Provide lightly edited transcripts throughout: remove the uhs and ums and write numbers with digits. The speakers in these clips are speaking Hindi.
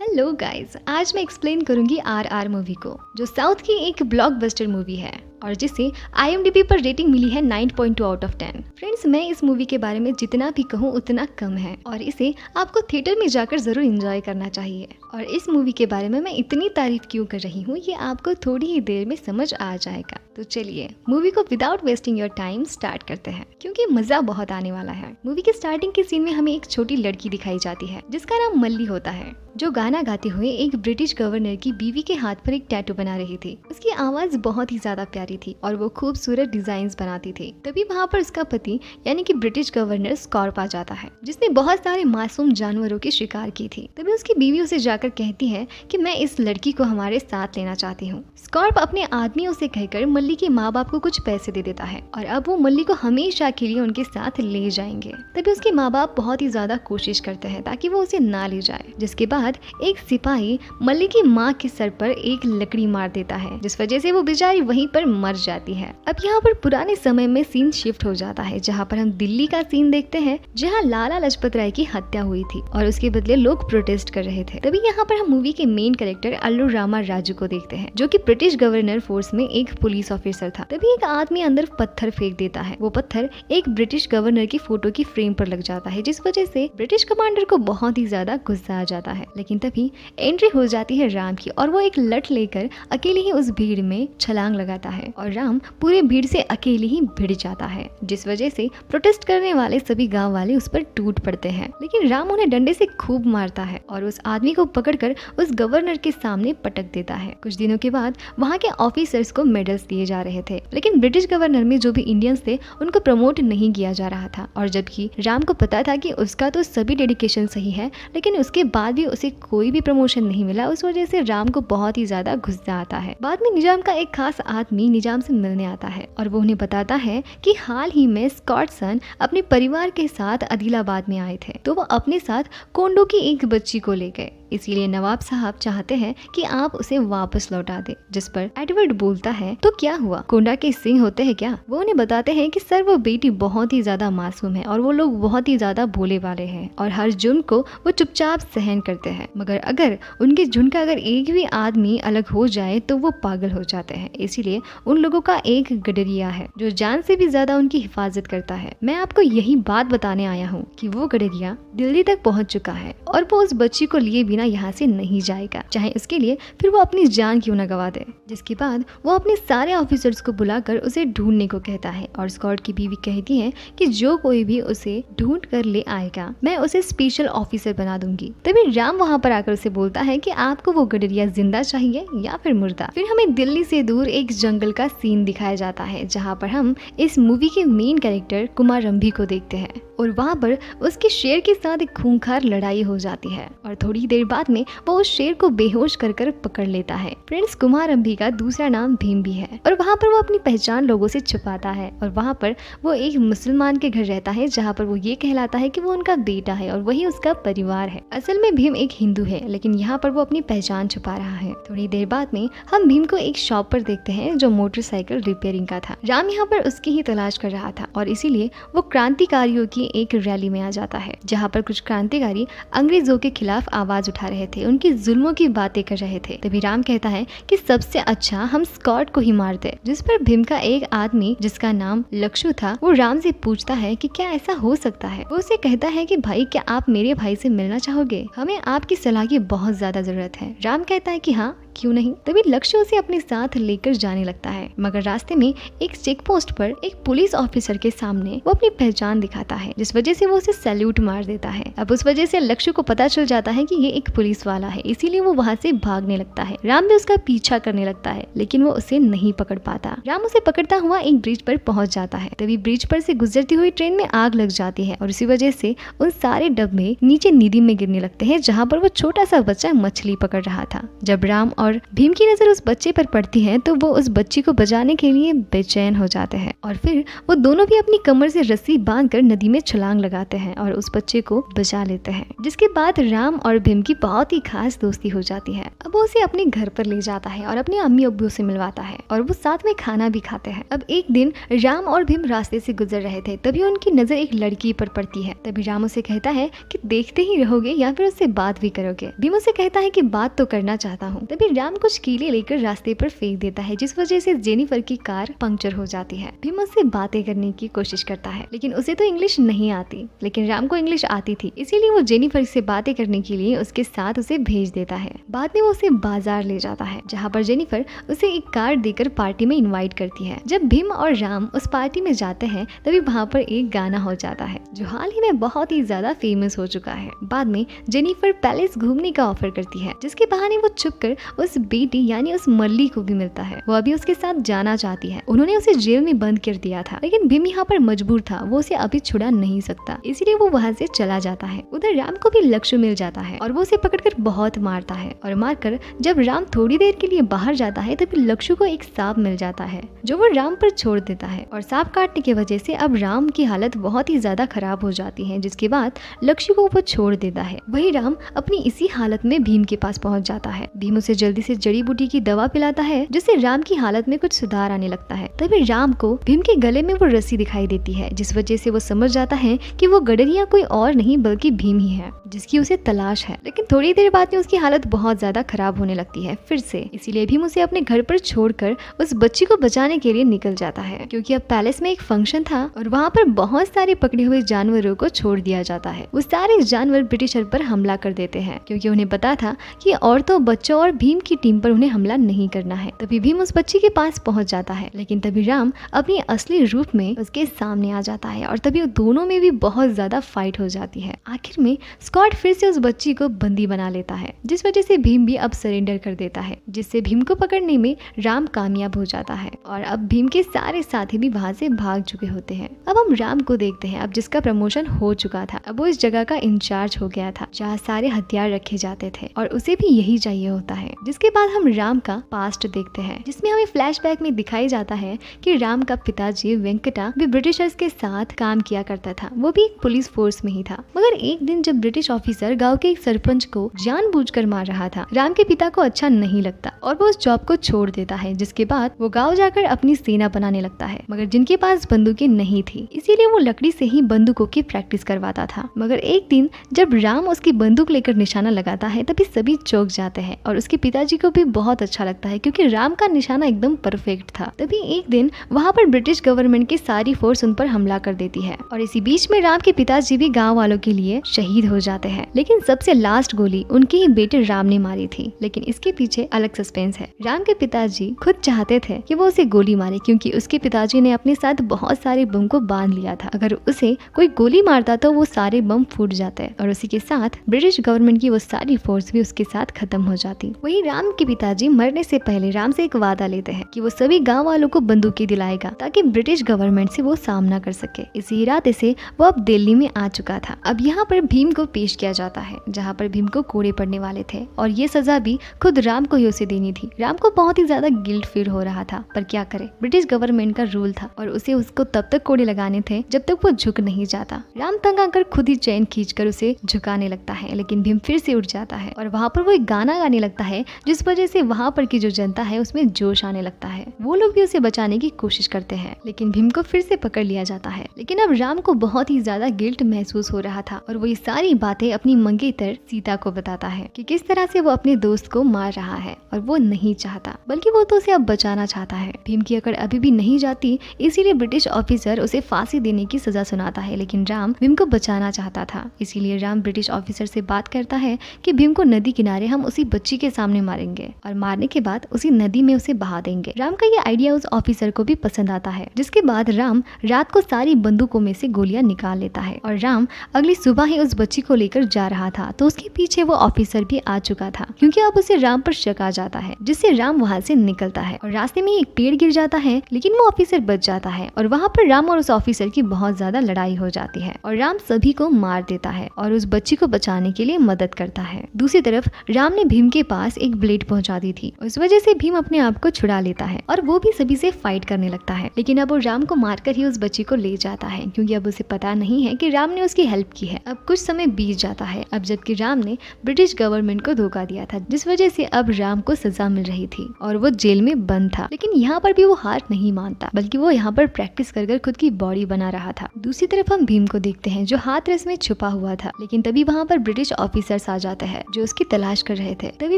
हेलो गाइस, आज मैं एक्सप्लेन करूंगी आरआर मूवी को, जो साउथ की एक ब्लॉकबस्टर मूवी है और जिसे IMDb पर रेटिंग मिली है 9.2 आउट ऑफ 10। फ्रेंड्स, मैं इस मूवी के बारे में जितना भी कहूँ उतना कम है और इसे आपको थिएटर में जाकर जरूर एंजॉय करना चाहिए। और इस मूवी के बारे में मैं इतनी तारीफ क्यों कर रही हूँ ये आपको थोड़ी ही देर में समझ आ जाएगा। तो चलिए मूवी को without wasting your time start करते हैं, क्योंकि मजा बहुत आने वाला है। मूवी के स्टार्टिंग के सीन में हमें एक छोटी लड़की दिखाई जाती है जिसका नाम मल्ली होता है, जो गाना गाते हुए एक ब्रिटिश गवर्नर की बीवी के हाथ पर एक टैटू बना रही थी। उसकी आवाज बहुत ही ज्यादा प्यारी थी और वो खूबसूरत डिजाइन्स बनाती थी। तभी वहाँ पर उसका पति यानी कि ब्रिटिश गवर्नर स्कॉर्प आ जाता है, जिसने बहुत सारे मासूम जानवरों की शिकार की थी। तभी उसकी बीवी उसे जाकर कहती है कि मैं इस लड़की को हमारे साथ लेना चाहती हूँ। स्कॉर्प अपने आदमियों से कहकर मल्ली के माँ बाप को कुछ पैसे दे देता है और अब वो मल्ली को हमेशा के लिए उनके साथ ले जाएंगे। तभी उसके माँ बाप बहुत ही ज्यादा कोशिश करते हैं ताकि वो उसे ना ले जाए, जिसके बाद एक सिपाही मल्ली की माँ के सर पर एक लकड़ी मार देता है, जिस वजह से वो बेचारी वहीं पर मर जाती है। अब यहाँ पर पुराने समय में सीन शिफ्ट हो जाता है, जहाँ पर हम दिल्ली का सीन देखते हैं, जहाँ लाला लाजपत राय की हत्या हुई थी और उसके बदले लोग प्रोटेस्ट कर रहे थे। तभी यहाँ पर हम मूवी के मेन कैरेक्टर अल्लू रामा राजू को देखते हैं, जो कि ब्रिटिश गवर्नर फोर्स में एक पुलिस ऑफिसर था। तभी एक आदमी अंदर पत्थर फेंक देता है। वो पत्थर एक ब्रिटिश गवर्नर की फोटो की फ्रेम पर लग जाता है, जिस वजह से ब्रिटिश कमांडर को बहुत ही ज्यादा गुस्सा आ जाता है। लेकिन तभी एंट्री हो जाती है राम की और वो एक लठ लेकर अकेले ही उस भीड़ में छलांग लगाता है और राम पूरे भीड़ से अकेले ही भिड़ जाता है, जिस वजह से प्रोटेस्ट करने वाले सभी गांव वाले उस पर टूट पड़ते हैं। लेकिन राम उन्हें डंडे से खूब मारता है और उस आदमी को पकड़कर उस गवर्नर के सामने पटक देता है। कुछ दिनों के बाद वहाँ के ऑफिसर्स को मेडल्स दिए जा रहे थे, लेकिन ब्रिटिश गवर्नर में जो भी इंडियंस थे उनको प्रमोट नहीं किया जा रहा था। और जबकि राम को पता था कि उसका तो सभी डेडिकेशन सही है, लेकिन उसके बाद भी उसे कोई भी प्रमोशन नहीं मिला। उस वजह से राम को बहुत ही ज्यादा गुस्सा आता है। बाद में निजाम का एक खास आदमी निजाम से मिलने आता है और वो उन्हें बताता है कि हाल ही में स्कॉटसन अपने परिवार के साथ आदिलाबाद में आए थे, तो वो अपने साथ कोंडो की एक बच्ची को ले गए। इसीलिए नवाब साहब चाहते हैं कि आप उसे वापस लौटा दे। जिस पर एडवर्ड बोलता है, तो क्या हुआ, कोंडा के सिंह होते हैं क्या? वो उन्हें बताते हैं कि सर वो बेटी बहुत ही ज्यादा मासूम है और वो लोग बहुत ही ज्यादा भोले वाले हैं और हर जुर्म को वो चुपचाप सहन करते हैं, मगर अगर उनके झुंड का अगर एक भी आदमी अलग हो जाए तो वो पागल हो जाते हैं। इसीलिए उन लोगों का एक गडरिया है जो जान से भी ज्यादा उनकी हिफाजत करता है। मैं आपको यही बात बताने आया हूँ कि वो गडरिया दिल्ली तक पहुँच चुका है और वो उस बच्ची को लिए बिना यहाँ से नहीं जाएगा, चाहे उसके लिए फिर वो अपनी जान क्यों न गवा दे। जिसके बाद वो अपने सारे ऑफिसर्स को बुलाकर उसे ढूंढने को कहता है और स्कॉट की बीवी कहती है कि जो कोई भी उसे ढूंढ कर ले आएगा मैं उसे स्पेशल ऑफिसर बना दूंगी। तभी राम वहाँ पर आकर उसे बोलता है कि आपको वो गडरिया जिंदा चाहिए या फिर मुर्दा। फिर हमें दिल्ली से दूर एक जंगल का सीन दिखाया जाता है, जहाँ पर हम इस मूवी के मेन कैरेक्टर कुमार रंभी को देखते हैं और वहाँ पर उसके शेर के साथ एक खूंखार लड़ाई हो जाती है और थोड़ी देर बाद में वो उस शेर को बेहोश कर पकड़ लेता है। फ्रेंड्स, कुमार रंभी का दूसरा नाम भीम भी है और वहाँ पर वो अपनी पहचान लोगों से छुपाता है और वहाँ पर वो एक मुसलमान के घर रहता है, जहाँ पर वो ये कहलाता है कि वो उनका बेटा है और वही उसका परिवार है। असल में भीम एक हिंदू है, लेकिन यहाँ पर वो अपनी पहचान छुपा रहा है। थोड़ी देर बाद में हम भीम को एक शॉप पर देखते हैं जो मोटरसाइकिल रिपेयरिंग का था। राम यहाँ पर उसकी ही तलाश कर रहा था और इसीलिए वो क्रांतिकारियों की एक रैली में आ जाता है, जहाँ पर कुछ क्रांतिकारी अंग्रेजों के खिलाफ आवाज उठा रहे थे, उनकी जुल्मों की बातें कर रहे थे। तभी राम कहता है कि सबसे अच्छा हम स्कॉट को ही मार दे। जिस पर भीम का एक आदमी जिसका नाम लक्षु था, वो राम से पूछता है कि क्या ऐसा हो सकता है। वो उसे कहता है कि भाई, क्या आप मेरे भाई से मिलना चाहोगे? हमें आपकी सलाह की बहुत ज्यादा जरूरत है। राम कहता है कि हाँ, क्यों नहीं। तभी लक्ष्य उसे अपने साथ लेकर जाने लगता है, मगर रास्ते में एक चेक पोस्ट पर एक पुलिस ऑफिसर के सामने वो अपनी पहचान दिखाता है, जिस वजह से वो उसे सैल्यूट मार देता है। अब उस वजह से लक्ष्य को पता चल जाता है कि ये एक पुलिस वाला है, इसीलिए वो वहाँ से भागने लगता है। राम भी उसका पीछा करने लगता है, लेकिन वो उसे नहीं पकड़ पाता। राम उसे पकड़ता हुआ एक ब्रिज पर पहुंच जाता है। तभी ब्रिज पर से गुजरती हुई ट्रेन में आग लग जाती है और इसी वजह से उन सारे डब्बे नीचे नदी में गिरने लगते हैं, जहाँ पर वो छोटा सा बच्चा मछली पकड़ रहा था। जब राम और और भीम की नजर उस बच्चे पर पड़ती है तो वो उस बच्ची को बचाने के लिए बेचैन हो जाते हैं और फिर वो दोनों भी अपनी कमर से रस्सी बांधकर नदी में छलांग लगाते हैं और उस बच्चे को बचा लेते हैं। जिसके बाद राम और भीम की बहुत ही खास दोस्ती हो जाती है। अब वो उसे अपने घर पर ले जाता है और अपने अम्मी अब्बू से मिलवाता है और वो साथ में खाना भी खाते हैं। अब एक दिन राम और भीम रास्ते से गुजर रहे थे, तभी उनकी नजर एक लड़की पर पड़ती है। तभी राम उसे कहता है कि देखते ही रहोगे या फिर उससे बात भी करोगे। भीम उसे कहता है कि बात तो करना चाहता हूँ। तभी राम कुछ कीले लेकर रास्ते पर फेंक देता है, जिस वजह से जेनिफर की कार पंक्चर हो जाती है। भीम उससे बातें करने की कोशिश करता है, लेकिन उसे तो इंग्लिश नहीं आती, लेकिन राम को इंग्लिश आती थी, इसीलिए वो जेनिफर से बातें करने के लिए उसके साथ उसे भेज देता है। बाद में वो उसे बाजार ले जाता है, जहाँ पर जेनिफर उसे एक कार देकर पार्टी में इनवाइट करती है। जब भीम और राम उस पार्टी में जाते हैं तभी वहाँ पर एक गाना हो जाता है जो हाल ही में बहुत ही ज्यादा फेमस हो चुका है। बाद में जेनिफर पैलेस घूमने का ऑफर करती है, जिसके बहाने वो छुपकर उस बेटी यानी उस मल्ली को भी मिलता है। वो अभी उसके साथ जाना चाहती है। उन्होंने उसे जेल में बंद कर दिया था, लेकिन भीम यहाँ पर मजबूर था, वो उसे अभी छुड़ा नहीं सकता, इसीलिए वो वहाँ से चला जाता है। उधर राम को भी लक्ष्य मिल जाता है और वो उसे पकड़कर बहुत मारता है और मारकर जब राम थोड़ी देर के लिए बाहर जाता है तभी लक्ष्य को एक सांप मिल जाता है जो वो राम पर छोड़ देता है और सांप काटने की वजह से अब राम की हालत बहुत ही ज्यादा खराब हो जाती है, जिसके बाद लक्ष्य को वो छोड़ देता है। वही राम अपनी इसी हालत में भीम के पास पहुंच जाता है। भीम उसे जल्दी से जड़ी बूटी की दवा पिलाता है, जिससे राम की हालत में कुछ सुधार आने लगता है। तभी राम को भीम के गले में वो रस्सी दिखाई देती है, जिस वजह से वो समझ जाता है कि वो गडरिया कोई और नहीं बल्कि भीम ही है, जिसकी उसे तलाश है। लेकिन थोड़ी देर बाद में उसकी हालत बहुत ज्यादा खराब होने लगती है फिर से, इसीलिए भीम उसे अपने घर पर छोड़कर उस बच्ची को बचाने के लिए निकल जाता है, क्योंकि अब पैलेस में एक फंक्शन था और वहाँ पर बहुत सारे पकड़े हुए जानवरों को छोड़ दिया जाता है। वो सारे जानवर ब्रिटिशर पर हमला कर देते हैं, क्योंकि उन्हें पता था कि औरतों, बच्चों और भीम की टीम पर उन्हें हमला नहीं करना है। तभी भीम उस बच्ची के पास पहुंच जाता है, लेकिन तभी राम अपनी असली रूप में उसके सामने आ जाता है और तभी दोनों में भी बहुत ज्यादा फाइट हो जाती है। आखिर में स्कॉट फिर से उस बच्ची को बंदी बना लेता है, जिस वजह से भीम भी अब सरेंडर कर देता है, जिससे भीम को पकड़ने में राम कामयाब हो जाता है और अब भीम के सारे साथी भी वहाँ से भाग चुके होते हैं। अब हम राम को देखते हैं, अब जिसका प्रमोशन हो चुका था, अब वो इस जगह का इंचार्ज हो गया था जहाँ सारे हथियार रखे जाते थे और उसे भी यही चाहिए होता है। जिसके बाद हम राम का पास्ट देखते हैं, जिसमें हमें फ्लैशबैक में दिखाई जाता है कि राम का पिताजी वेंकटा भी ब्रिटिशर्स के साथ काम किया करता था, वो भी एक पुलिस फोर्स में ही था। मगर एक दिन जब ब्रिटिश ऑफिसर गांव के एक सरपंच को जानबूझकर मार रहा था, राम के पिता को अच्छा नहीं लगता और वो उस जॉब को छोड़ देता है। जिसके बाद वो गाँव जाकर अपनी सेना बनाने लगता है, मगर जिनके पास बंदूकें नहीं थी, इसीलिए वो लकड़ी से ही बंदूकों की प्रैक्टिस करवाता था। मगर एक दिन जब राम उसकी बंदूक लेकर निशाना लगाता है तभी सभी चौंक जाते हैं और उसके पिताजी को भी बहुत अच्छा लगता है, क्योंकि राम का निशाना एकदम परफेक्ट था। तभी एक दिन वहाँ पर ब्रिटिश गवर्नमेंट की सारी फोर्स उन पर हमला कर देती है और इसी बीच में राम के पिताजी भी गाँव वालों के लिए शहीद हो जाते हैं। लेकिन सबसे लास्ट गोली उनके ही बेटे राम ने मारी थी, लेकिन इसके पीछे अलग सस्पेंस है। राम के पिताजी खुद चाहते थे कि वो उसे गोली मारे, क्योंकि उसके पिताजी ने अपने साथ बहुत सारे बम को बांध लिया था। अगर उसे कोई गोली मारता तो वो सारे बम फूट जाते और उसी के साथ ब्रिटिश गवर्नमेंट की वो सारी फोर्स भी उसके साथ खत्म हो जाती। वही राम के पिताजी मरने से पहले राम से एक वादा लेते हैं कि वो सभी गाँव वालों को बंदूकें दिलाएगा ताकि ब्रिटिश गवर्नमेंट से वो सामना कर सके। इसी इरादे से वो अब दिल्ली में आ चुका था। अब यहाँ पर भीम को पेश किया जाता है, जहाँ पर भीम को कोड़े पड़ने वाले थे और ये सजा भी खुद राम को ही उसे देनी थी। राम को बहुत ही ज्यादा गिल्ट फील हो रहा था, पर क्या करे, ब्रिटिश गवर्नमेंट का रूल था और उसे उसको तब तक कोड़े लगाने थे जब तक वो झुक नहीं जाता। राम तंग आकर खुद ही चैन खींचकर उसे झुकाने लगता है, लेकिन भीम फिर से उठ जाता है और वहाँ पर वो एक गाना गाने लगता है, जिस वजह से वहाँ पर की जो जनता है उसमें जोश आने लगता है। वो लोग भी उसे बचाने की कोशिश करते हैं, लेकिन भीम को फिर से पकड़ लिया जाता है। लेकिन अब राम को बहुत ही ज्यादा गिल्ट महसूस हो रहा था और वो ये सारी बातें अपनी मंगेतर सीता को बताता है कि किस तरह से वो अपने दोस्त को मार रहा है और वो नहीं चाहता, बल्कि वो तो उसे अब बचाना चाहता है। भीम की अकड़ अभी भी नहीं जाती, इसीलिए ब्रिटिश ऑफिसर उसे फांसी देने की सजा सुनाता है, लेकिन राम भीम को बचाना चाहता था। इसीलिए राम ब्रिटिश ऑफिसर से बात करता है कि भीम को नदी किनारे हम उसी बच्ची के सामने मारेंगे और मारने के बाद उसी नदी में उसे बहा देंगे। राम का ये आइडिया उस ऑफिसर को भी पसंद आता है, जिसके बाद राम रात को सारी बंदूकों में से गोलियां निकाल लेता है और राम अगली सुबह ही उस बच्ची को लेकर जा रहा था तो उसके पीछे वो ऑफिसर भी आ चुका था, क्योंकि अब उसे राम पर शक आ जाता है, जिससे राम वहाँ से निकलता है और रास्ते में एक पेड़ गिर जाता है, लेकिन वो ऑफिसर बच जाता है और वहाँ पर राम और उस ऑफिसर की बहुत ज्यादा लड़ाई हो जाती है और राम सभी को मार देता है और उस बच्ची को बचाने के लिए मदद करता है। दूसरी तरफ राम ने भीम के पास एक एक ब्लेड पहुंचा दी थी। उस वजह से भीम अपने आप को छुड़ा लेता है और वो भी सभी से फाइट करने लगता है। लेकिन अब वो राम को मारकर ही उस बच्ची को ले जाता है, क्योंकि अब उसे पता नहीं है कि राम ने उसकी हेल्प की है। अब कुछ समय बीत जाता है, अब जबकि राम ने ब्रिटिश गवर्नमेंट को धोखा दिया था, जिस वजह से अब राम को सजा मिल रही थी और वो जेल में बंद था। लेकिन यहाँ पर भी वो हार नहीं मानता, बल्कि वो यहाँ पर प्रैक्टिस कर खुद की बॉडी बना रहा था। दूसरी तरफ हम भीम को देखते हैं, जो हाथरस में छुपा हुआ था। लेकिन तभी वहाँ पर ब्रिटिश ऑफिसर्स आ जाते हैं जो उसकी तलाश कर रहे थे। तभी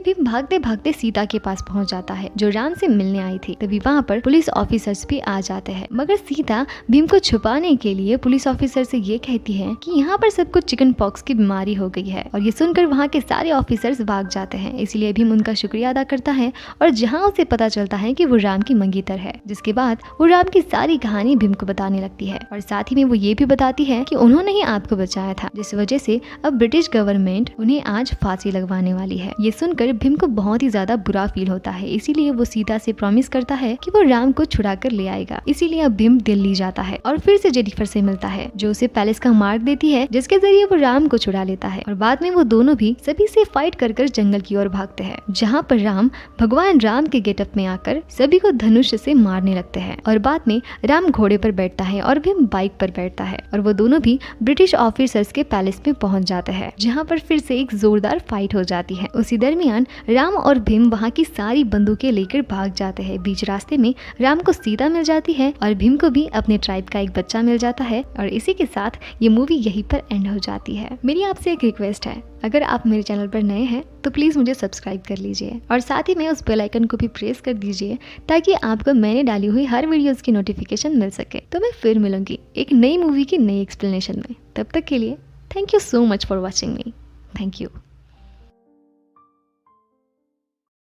भीम भागते भागते सीता के पास पहुँच जाता है, जो राम से मिलने आई थी। तभी वहाँ पर पुलिस ऑफिसर्स भी आ जाते हैं, मगर सीता भीम को छुपाने के लिए पुलिस ऑफिसर से ये कहती है कि यहाँ पर सबको चिकन पॉक्स की बीमारी हो गई है। और ये सुनकर वहाँ के सारे ऑफिसर्स भाग जाते हैं। इसलिए भीम उनका शुक्रिया अदा करता है और जहाँ उसे पता चलता है कि वो राम की मंगेतर है। जिसके बाद वो राम की सारी कहानी भीम को बताने लगती है और साथ ही में वो ये भी बताती है कि उन्होंने ही आपको बचाया था, जिस वजह से अब ब्रिटिश गवर्नमेंट उन्हें आज फांसी लगवाने वाली है। ये सुनकर भीम को बहुत ही ज्यादा बुरा फील होता है। इसीलिए वो सीता से प्रॉमिस करता है कि वो राम को छुड़ा कर ले आएगा। इसीलिए अब भीम दिल्ली जाता है और फिर से जेनिफर से मिलता है, जो उसे पैलेस का मार्ग देती है, जिसके जरिए वो राम को छुड़ा लेता है। और बाद में वो दोनों भी सभी से फाइट कर जंगल की ओर भागते हैं, जहाँ पर राम भगवान राम के गेटअप में आकर सभी को धनुष से मारने लगते हैं। और बाद में राम घोड़े पर बैठता है और भीम बाइक पर बैठता है और वो दोनों भी ब्रिटिश ऑफिसर्स के पैलेस में पहुंच जाते हैं, जहां पर फिर से एक जोरदार फाइट हो जाती है। उसी दरमियान राम और भीम वहां की सारी बंदूकें लेकर भाग जाते हैं। बीच रास्ते में राम को सीता मिल जाती है और भीम को भी अपने ट्राइब का एक बच्चा मिल जाता है। और इसी के साथ ये मूवी यहीं पर एंड हो जाती है। मेरी आपसे एक रिक्वेस्ट है, अगर आप मेरे चैनल पर नए हैं तो प्लीज़ मुझे सब्सक्राइब कर लीजिए और साथ ही में उस बेल आइकन को भी प्रेस कर दीजिए, ताकि आपको मैंने डाली हुई हर वीडियोस की नोटिफिकेशन मिल सके। तो मैं फिर मिलूंगी एक नई मूवी की नई एक्सप्लेनेशन में। तब तक के लिए thank you so much for watching me. Thank you.